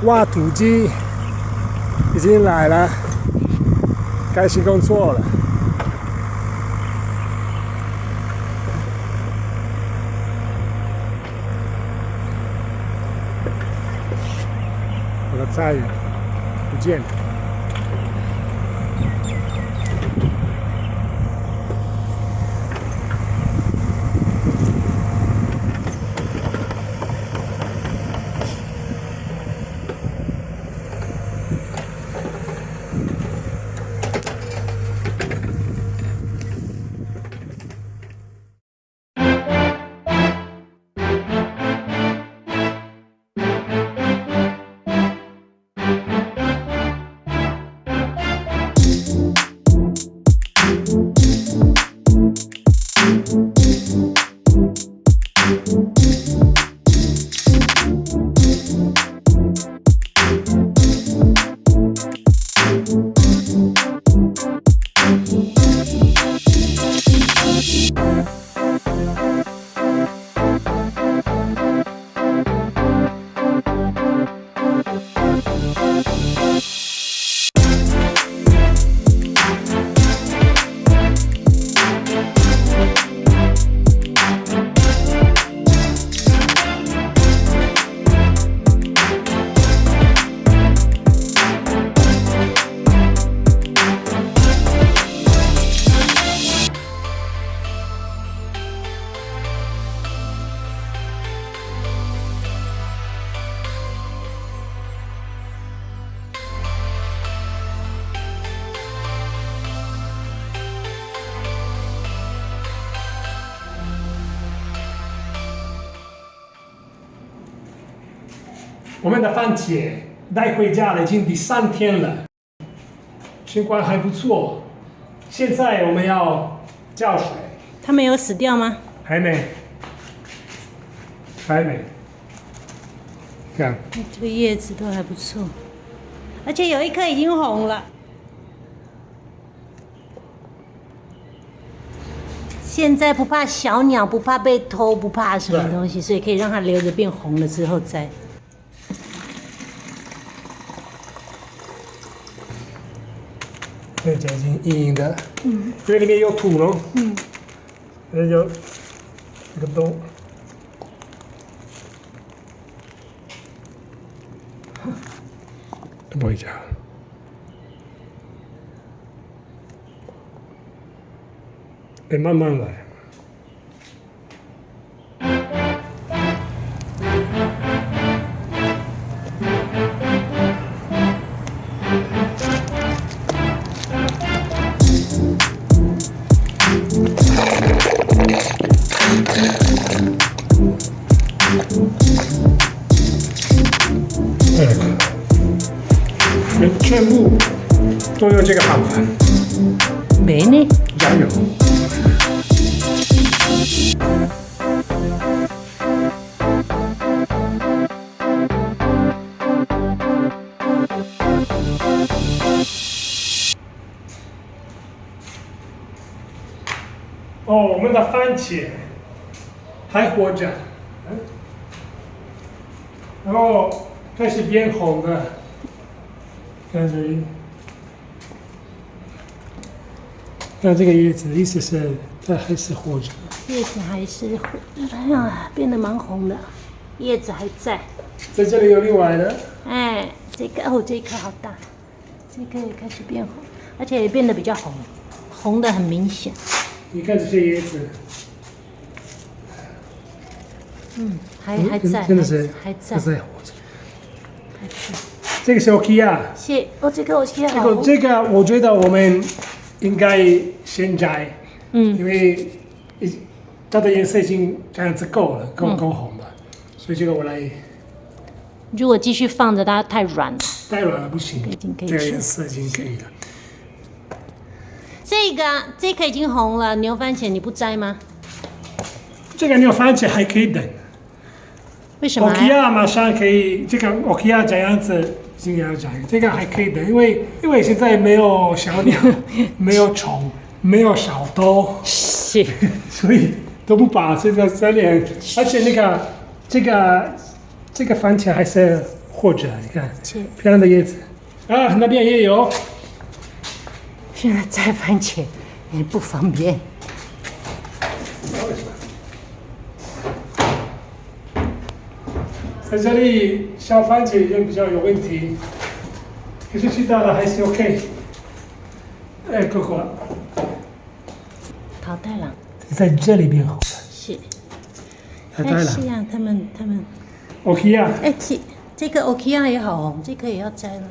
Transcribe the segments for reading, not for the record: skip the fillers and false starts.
挖土机已经来了，开始工作了。我的菜园不见了。我们的番茄带回家了，已经第3天了，情况还不错。现在我们要浇水。它没有死掉吗？还没。看，这个叶子都还不错，而且有一颗已经红了。现在不怕小鸟，不怕被偷，不怕什么东西，所以可以让它留着变红了之后再。这已经硬硬的，因为里面有土了，有这个洞。不会讲，得慢慢来。全部都有这个方法。没呢。加油！哦，我们的番茄还活着，然后开始变红了。看这里，看这个叶子，意思是它还是活着。叶子还是活着，哎呀，变得蛮红的，叶子还在。在这里有另外的，哎，这个哦，这一颗好大，这个也开始变红，而且也变得比较红，红的很明显。你看这些叶子，还在，真的是还在活着。还在。这个是 OKIA， 这个我切好。这个我觉得我们应该先摘，因为它的颜色已经这样子够了，够红了，所以这个我来。如果继续放着，它太软了。太软了不行，可以这个颜色已经可以了。这个已经红了，牛番茄你不摘吗？这个牛番茄还可以等。为什么？OKIA 马上可以，这个 OKIA 这样子。今天要讲这个还可以的，因为现在没有小鸟，没有虫，没有小偷，是，所以都不把这个里，而且这个番茄还是或者你看切。漂亮的叶子啊，那边也有。现在摘番茄也不方便。在这里小番茄也比较有问题，可是其他的还是 OK。哎，哥哥，淘汰了。在这里变红了。是。淘汰了。是啊，他们。OK 啊。哎，这个 OK 啊也好红，这个也要摘了。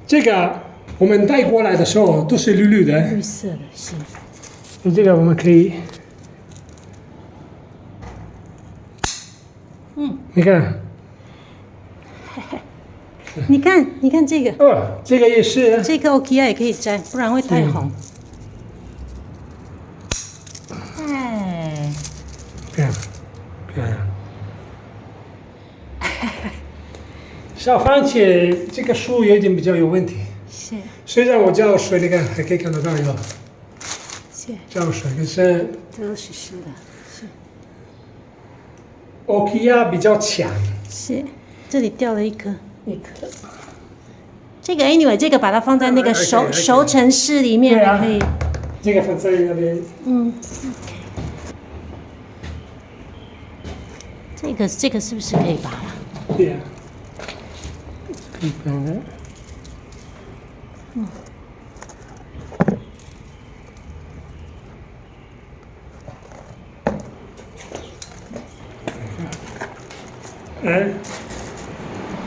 这个我们带过来的时候都是绿绿的。绿色的是。所以这个我们可以，你看。你看这个。这个也是。这个 OK 啊也可以摘，不然会太红。哎。漂亮，漂亮。小番茄这个树有点比较有问题。是。虽然我浇水，你看还可以看得到有。是。浇水，可是。这都是湿的。是。Okia 比较强。是。这里掉了一颗。这个 anyway， 这个把它放在那个熟成室里面还可以。这个放在那边。这个是不是可以拔了？对呀。可以拔的。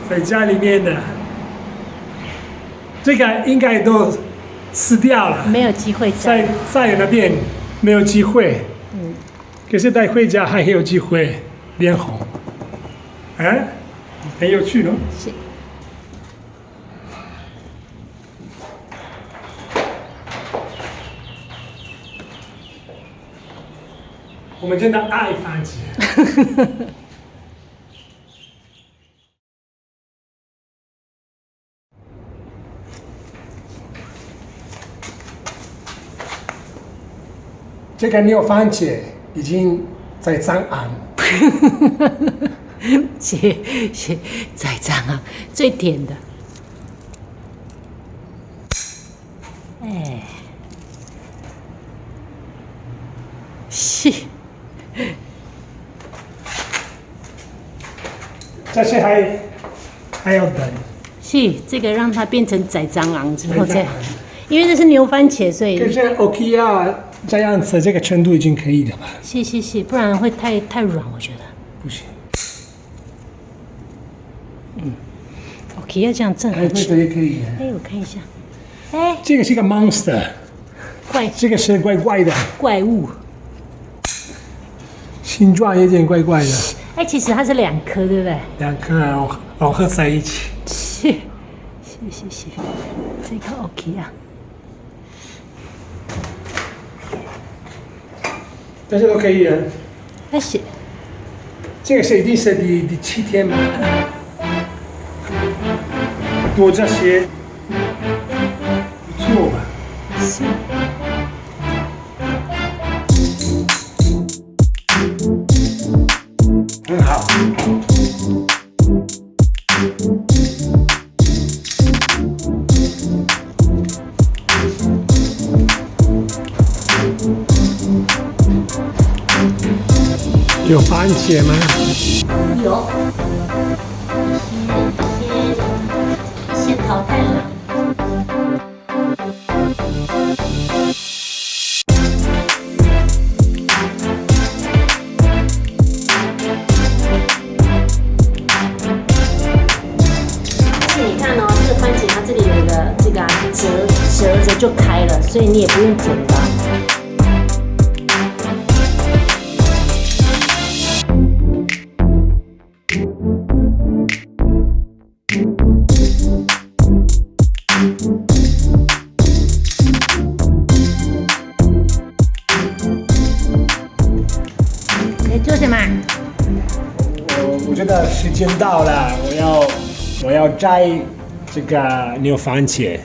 在家里面的这个应该都死掉了，没有机会在那边没有机会。可是带回家还有机会变红。很有趣哦。是。我们真的爱番茄。这个牛番茄已经在长昂。在长啊，最甜的。哎，是。这些还要等。是这个让它变成仔蟑螂之后再，因为这是牛番茄，所以。可是 Okia 这样子，这个程度已经可以了吧？是，不然会太软，我觉得。不行。OK， 要这样正合这个也可以。我看一下。这个是一个 monster。这个是怪怪的。怪物。形状有点怪怪的。其实它是2颗，对不对？2颗融合在一起。是。这个 OK 啊。这些都可以。是。这个是一定是第7天嘛？多这些，不错吧？是。很好。有番茄吗？有。先淘汰了。你看哦，这个番茄它这里有一个这个折着就开了，所以你也不用剪刀。做什么？我觉得时间到了，我要摘这个牛番茄，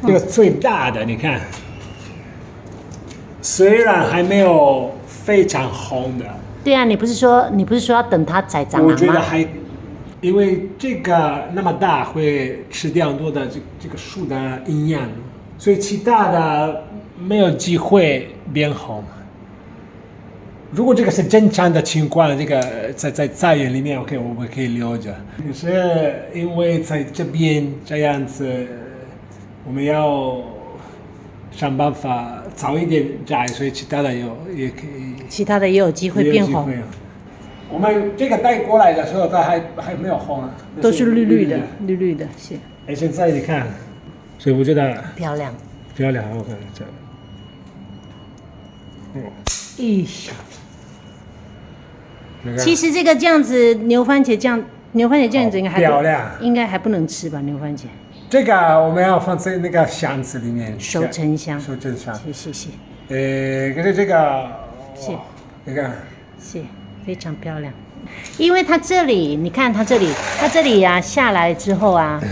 这个最大的，你看，虽然还没有非常红的。对啊，你不是说要等它宰蟑螂吗？我觉得因为这个那么大会吃掉很多的这个树的营养，所以其他的没有机会变红。如果这个是正常的情况，这个在菜园里面 ，OK， 我们可以留着。可是因为在这边这样子，我们要想办法早一点摘，所以其他的也可以。其他的也有机会变红。我们这个带过来的时候，它还没有红啊，都是绿绿的，绿绿的，是。哎，现在你看，所以我觉得漂亮，漂亮，我看这样。咦，其实这个这样子牛番茄酱应该还漂亮，应该还不能吃吧？牛番茄。这个我们要放在那个箱子里面，熟成箱。熟成箱。是。可是这个，是，你看，是非常漂亮，因为它这里，你看它这里啊下来之后啊，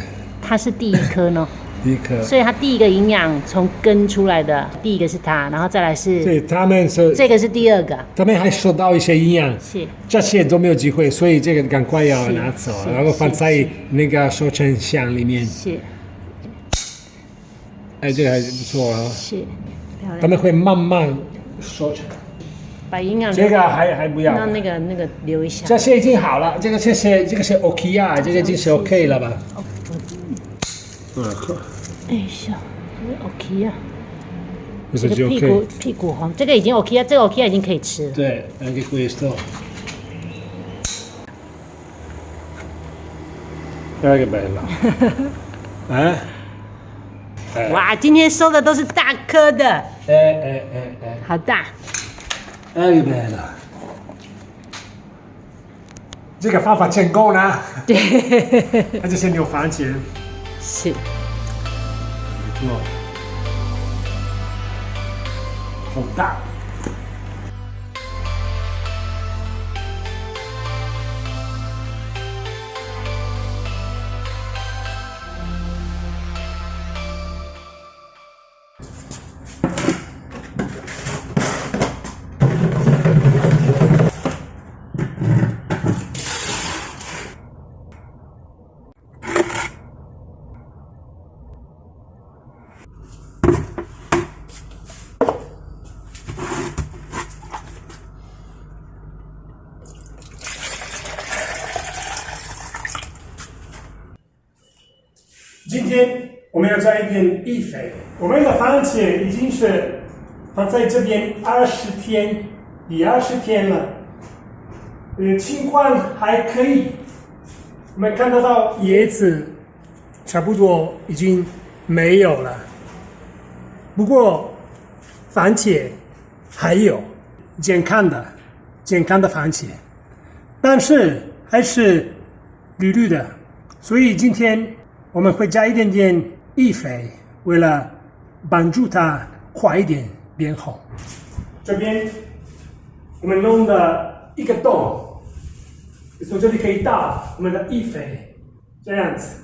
它是第一颗呢。第一颗，所以它第一个营养从根出来的，第一个是它，然后再来是，对，他们是这个是第二个，他们还收到一些营养，是这些都没有机会，所以这个赶快要拿走，然后放在那个收成箱里面。是，哎，这个还是不错啊。是，漂亮。他们会慢慢收成，把营养这个还不要，那个留一下。这些已经好了，这个是 OK 啊，这个已经是 OK 了吧？哎呀，这个 OK 啊，这个屁股红，这个已经 OK 啊，这个 OK 啊已经可以吃了。对，anche questo. Che bella. 哇，今天收的都是大颗的。好大。Che bella. 这个方法成功了。对。那就是牛番茄。是。没错。好大。今天我们要加一点易肥。我们的番茄已经是放在这边20天，第20天了。情况还可以。我们看得到叶子差不多已经没有了，不过番茄还有健康的番茄，但是还是绿绿的，所以今天我们会加一点点易肥，为了帮助它快一点变红。这边我们弄了一个洞，从这里可以倒我们的易肥，这样子，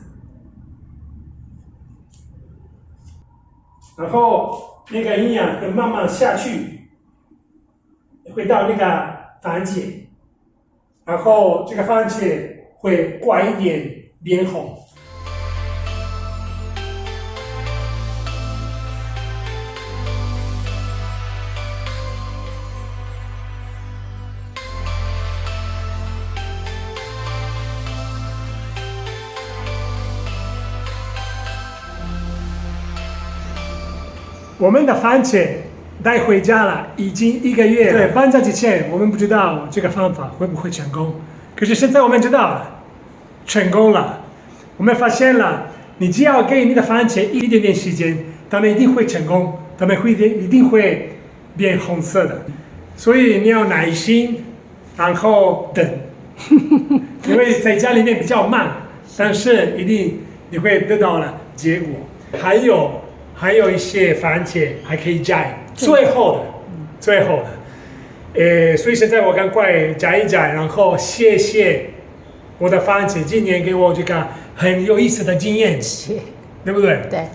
然后那个营养会慢慢下去，会到那个番茄，然后这个番茄会快一点变红。我们的番茄带回家了，已经1个月了。对，搬家之前我们不知道这个方法会不会成功，可是现在我们知道了，成功了。我们发现了，你只要给你的番茄一点点时间，它们一定会成功，它们一定会变红色的。所以你要耐心，然后等，因为在家里面比较慢，但是一定你会得到了结果。还有一些番茄还可以摘，最后的，所以现在我赶快摘一摘，然后谢谢我的番茄今年给我这个很有意思的经验，对不对？对。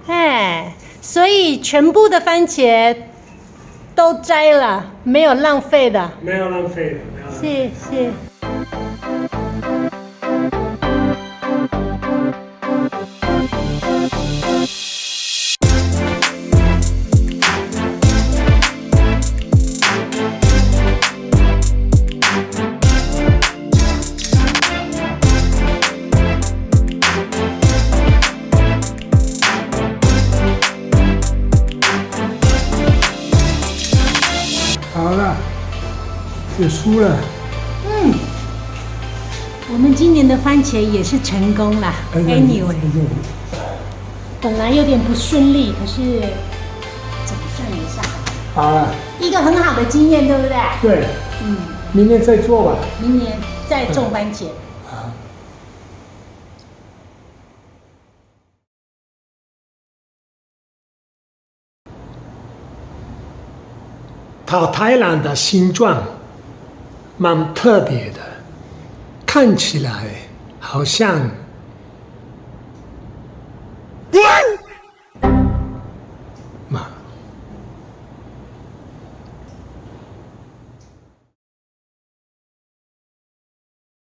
哎，所以全部的番茄都摘了，没有浪费的。没有浪费的。谢谢。好了，结束了。我们今年的番茄也是成功了。Anyway，本来有点不顺利，可是总算也下来。好了，一个很好的经验，对不对？对，明年再做吧。明年再种番茄。桃太郎的形状蛮特别的，看起来好像